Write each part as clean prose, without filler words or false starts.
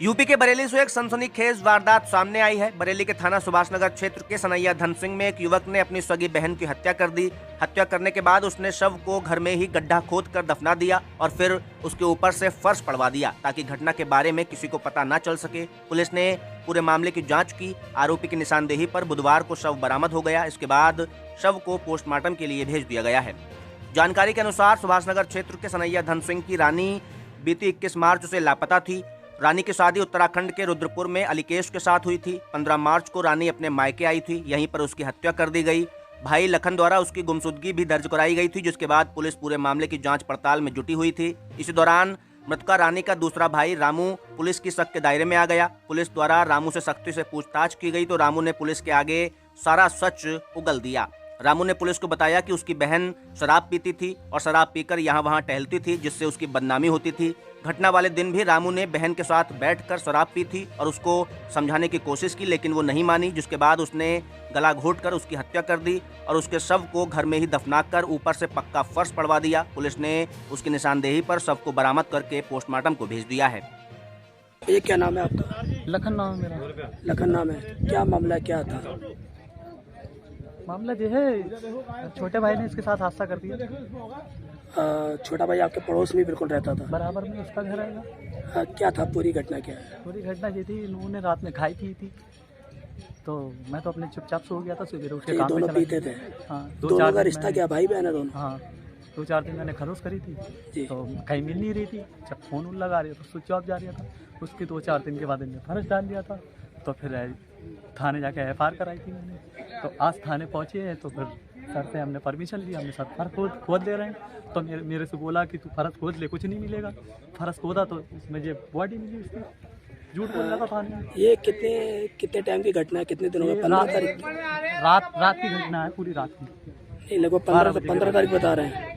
UP के बरेली से एक सनसनीखेज वारदात सामने आई है। बरेली के थाना सुभाष नगर क्षेत्र के सनैया धन सिंह में एक युवक ने अपनी सगी बहन की हत्या कर दी। हत्या करने के बाद उसने शव को घर में ही गड्ढा खोद कर दफना दिया और फिर उसके ऊपर से फर्श पड़वा दिया ताकि घटना के बारे में किसी को पता न चल सके। पुलिस ने पूरे मामले की जाँच की। आरोपी की निशानदेही पर बुधवार को शव बरामद हो गया। इसके बाद शव को पोस्टमार्टम के लिए भेज दिया गया है। जानकारी के अनुसार सुभाषनगर क्षेत्र के सनैया धन सिंह की रानी बीती 21 मार्च से लापता थी। रानी की शादी उत्तराखंड के रुद्रपुर में अलीकेश के साथ हुई थी। 15 मार्च को रानी अपने मायके आई थी। यहीं पर उसकी हत्या कर दी गई। भाई लखन द्वारा उसकी गुमशुदगी भी दर्ज कराई गई थी, जिसके बाद पुलिस पूरे मामले की जांच पड़ताल में जुटी हुई थी। इसी दौरान मृतका रानी का दूसरा भाई रामू पुलिस की शक के दायरे में आ गया। पुलिस द्वारा रामू से सख्ती से पूछताछ की गई तो रामू ने पुलिस के आगे सारा सच उगल दिया। रामू ने पुलिस को बताया कि उसकी बहन शराब पीती थी और शराब पीकर यहाँ वहाँ टहलती थी, जिससे उसकी बदनामी होती थी। घटना वाले दिन भी रामू ने बहन के साथ बैठकर शराब पी थी और उसको समझाने की कोशिश की, लेकिन वो नहीं मानी, जिसके बाद उसने गला घोंटकर उसकी हत्या कर दी और उसके शव को घर में ही दफनाकर ऊपर से पक्का फर्श पड़वा दिया। पुलिस ने उसकी निशानदेही पर शव को बरामद करके पोस्टमार्टम को भेज दिया है। ये क्या नाम है आपका? लखन नाम है मेरा। लखन नाम है। क्या मामला क्या था? मामला जो है, छोटे भाई ने इसके साथ हादसा कर दिया। छोटा भाई आपके पड़ोस में बिल्कुल रहता था? बराबर में उसका घर आएगा। क्या था पूरी घटना क्या है? पूरी घटना ये थी, उन्होंने रात में खाई पी थी, तो मैं तो अपने चुपचाप सो गया था। सुबह उठ के काम पे दोनों चला पीते गया। थे? हाँ, दोनों का रिश्ता क्या भाई बहन है दोनों? हाँ, 2-4 दिन मैंने खरोश करी थी जी। तो कहीं मिल नहीं रही थी। जब फोन लगा रही तो स्विच ऑफ जा रहा था। उसके 2-4 दिन के बाद इनने फर्श डाल दिया था। तो फिर थाने जाके एफआईआर कराई थी मैंने। तो आज थाने पहुँचे हैं तो फिर सर से हमने परमिशन लिया। हमने सर फर्श खोद दे रहे हैं। तो मेरे से बोला कि तू फर्श खोद ले, कुछ नहीं मिलेगा। फर्श खोदा तो उसमें ये बॉडी मिली उसकी। झूठ बोल रहा था थाने में। ये कितने टाइम की घटना है? कितने दिनों में? 15 तारीख? रात की घटना है, पूरी रात की। नहीं, लगभग 15 तारीख बता रहे हैं।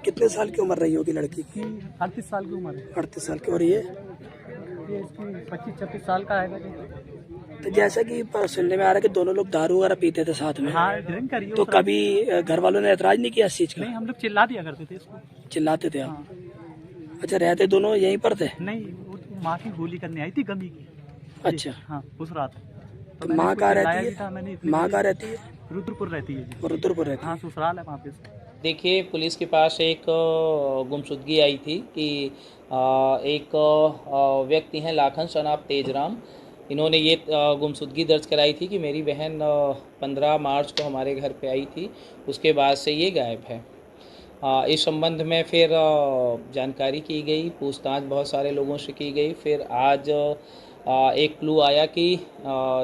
कितने साल की उम्र रही होगी लड़की की? 38 साल की उम्र है। 38 साल की। और ये इसकी 25-26 साल का है। तो जैसा कि सुनने में आ रहा है कि दोनों लोग दारू वगैरह पीते थे साथ में। हाँ, ड्रिंक करी। तो कभी घर वालों ने ऐतराज नहीं किया इस चीज का? नहीं, हम लोग चिल्ला दिया करते थे इसको। चिल्लाते थे आप? हाँ। अच्छा, रहते दोनों यहीं पर थे? नहीं, वो माँ की होली करने आई थी गमी की। अच्छा। हाँ, उस रात। तो माँ कहाँ रहती है? माँ कहाँ रहती है? रुद्रपुर रहती है जी। रुद्रपुर रहती है। हाँ, ससुराल है वहाँ पे। देखिए, पुलिस के पास एक गुमशुदगी आई थी कि एक व्यक्ति हैं लाखन शनाब तेजराम। इन्होंने ये गुमशुदगी दर्ज कराई थी कि मेरी बहन 15 मार्च को हमारे घर पे आई थी, उसके बाद से ये गायब है। इस संबंध में फिर जानकारी की गई, पूछताछ बहुत सारे लोगों से की गई। फिर आज एक क्लू आया कि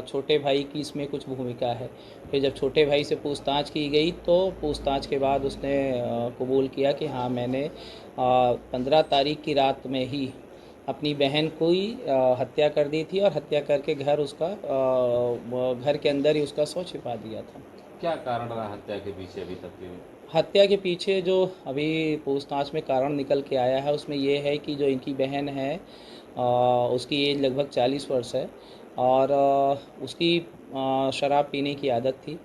छोटे भाई की इसमें कुछ भूमिका है। फिर जब छोटे भाई से पूछताछ की गई तो पूछताछ के बाद उसने कबूल किया कि हाँ, मैंने 15 तारीख की रात में ही अपनी बहन को ही हत्या कर दी थी और हत्या करके घर के अंदर ही उसका शव छिपा दिया था। क्या कारण रहा हत्या के पीछे अभी तक? हत्या के पीछे जो अभी पूछताछ में कारण निकल के आया है उसमें ये है कि जो इनकी बहन है उसकी एज लगभग 40 वर्ष है और उसकी शराब पीने की आदत थी,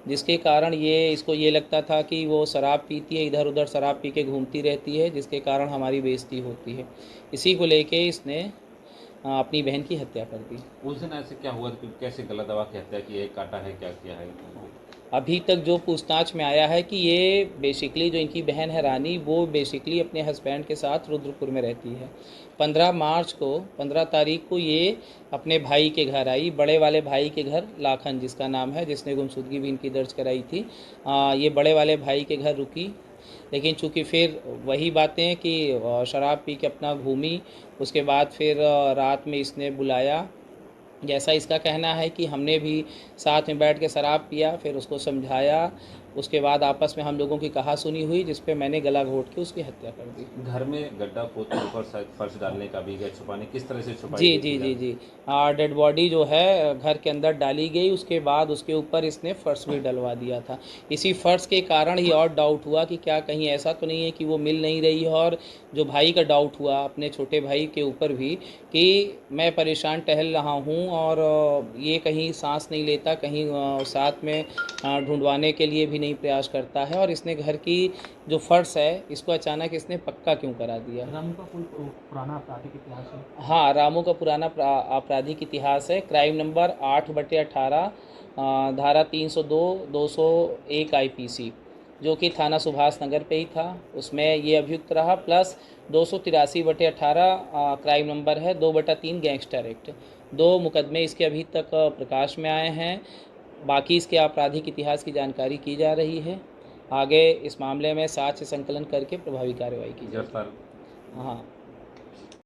जिसके कारण इसको ये लगता था कि वो शराब पीती है, इधर उधर शराब पी के घूमती रहती है, जिसके कारण हमारी बेइज्जती होती है। इसी को लेके इसने अपनी बहन की हत्या कर दी। उस दिन ऐसे क्या हुआ कि कैसे गलत दवा की हत्या की है, काटा है, क्या किया है? अभी तक जो पूछताछ में आया है कि ये बेसिकली जो इनकी बहन है रानी, वो बेसिकली अपने हस्बैंड के साथ रुद्रपुर में रहती है। 15 तारीख को ये अपने भाई के घर आई, बड़े वाले भाई के घर, लाखन जिसका नाम है, जिसने गुमशुदगी भी इनकी दर्ज कराई थी। ये बड़े वाले भाई के घर रुकी, लेकिन चूँकि फिर वही बातें कि शराब पी के अपना घूमी, उसके बाद फिर रात में इसने बुलाया। जैसा इसका कहना है कि हमने भी साथ में बैठ के शराब पिया, फिर उसको समझाया, उसके बाद आपस में हम लोगों की कहा-सुनी हुई, जिस पे मैंने गला घोंट के उसकी हत्या कर दी। घर में गड्ढा खोद के ऊपर शायद फर्श डालने का भी गया, छुपाने किस तरह से छुपाई? जी। डेड बॉडी जो है घर के अंदर डाली गई, उसके बाद उसके ऊपर इसने फर्श भी डलवा दिया था। इसी फर्श के कारण ही और डाउट हुआ कि क्या कहीं ऐसा तो नहीं है कि वो मिल नहीं रही है। और जो भाई का डाउट हुआ अपने छोटे भाई के ऊपर भी कि मैं परेशान टहल रहा हूँ और ये कहीं सांस नहीं लेता, कहीं साथ में ढूंढवाने के लिए भी नहीं प्रयास करता है और इसने घर की जो फर्श है इसको अचानक इसने पक्का क्यों करा दिया। रामू का कोई पुराना आपराधिक इतिहास है? हाँ, रामू का पुराना आपराधिक इतिहास है। क्राइम नंबर 8/18 धारा 302 201 IPC जो कि थाना सुभाष नगर पे ही था, उसमें ये अभियुक्त रहा, प्लस 283/18 क्राइम नंबर है 2/3 गैंगस्टर एक्ट। 2 मुकदमे इसके अभी तक प्रकाश में आए हैं। बाकी इसके आपराधिक इतिहास की जानकारी की जा रही है। आगे इस मामले में साक्ष्य संकलन करके प्रभावी कार्रवाई की जाएगी। हाँ।